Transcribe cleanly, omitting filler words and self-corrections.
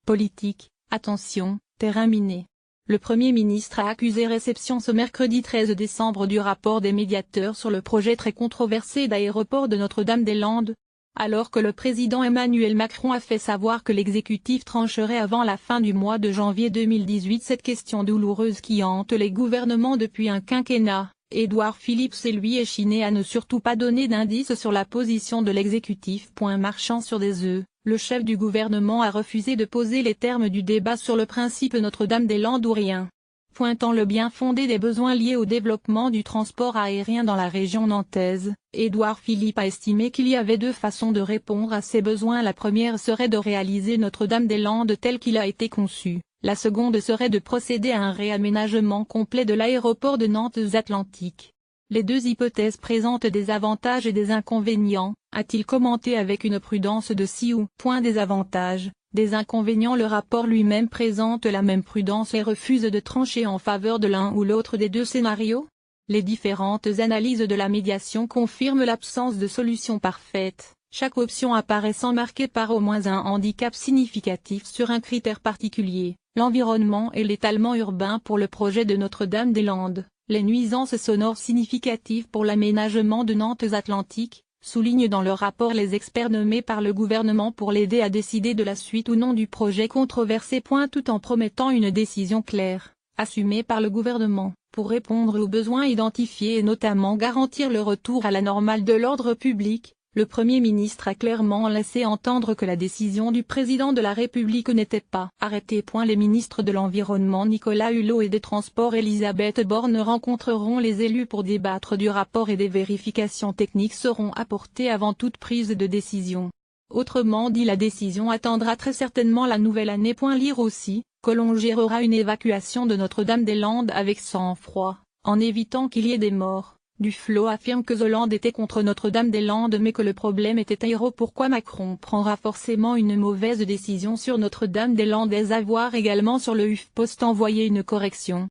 Politique, attention, terrain miné. Le Premier ministre a accusé réception ce mercredi 13 décembre du rapport des médiateurs sur le projet très controversé d'aéroport de Notre-Dame-des-Landes, alors que le président Emmanuel Macron a fait savoir que l'exécutif trancherait avant la fin du mois de janvier 2018 cette question douloureuse qui hante les gouvernements depuis un quinquennat. Édouard Philippe s'est lui échiné à ne surtout pas donner d'indices sur la position de l'exécutif. Marchant sur des œufs, le chef du gouvernement a refusé de poser les termes du débat sur le principe Notre-Dame-des-Landes ou rien. Pointant le bien fondé des besoins liés au développement du transport aérien dans la région nantaise, Édouard Philippe a estimé qu'il y avait deux façons de répondre à ces besoins. La première serait de réaliser Notre-Dame-des-Landes tel qu'il a été conçu. La seconde serait de procéder à un réaménagement complet de l'aéroport de Nantes-Atlantique. Les deux hypothèses présentent des avantages et des inconvénients, a-t-il commenté avec une prudence de 6 points des avantages, des inconvénients. Le rapport lui-même présente la même prudence et refuse de trancher en faveur de l'un ou l'autre des deux scénarios. Les différentes analyses de la médiation confirment l'absence de solution parfaite. Chaque option apparaissant marquée par au moins un handicap significatif sur un critère particulier, l'environnement et l'étalement urbain pour le projet de Notre-Dame-des-Landes, les nuisances sonores significatives pour l'aménagement de Nantes-Atlantique, soulignent dans leur rapport les experts nommés par le gouvernement pour l'aider à décider de la suite ou non du projet controversé. Tout en promettant une décision claire, assumée par le gouvernement, pour répondre aux besoins identifiés et notamment garantir le retour à la normale de l'ordre public. Le Premier ministre a clairement laissé entendre que la décision du président de la République n'était pas arrêtée. Les ministres de l'Environnement Nicolas Hulot et des Transports Elisabeth Borne rencontreront les élus pour débattre du rapport et des vérifications techniques seront apportées avant toute prise de décision. Autrement dit, la décision attendra très certainement la nouvelle année. Lire aussi, que l'on gérera une évacuation de Notre-Dame-des-Landes avec sang-froid, en évitant qu'il y ait des morts. Duflot affirme que Hollande était contre Notre-Dame-des-Landes mais que le problème était aéro. Pourquoi Macron prendra forcément une mauvaise décision sur Notre-Dame-des-Landes? À voir également sur le HuffPost envoyé une correction.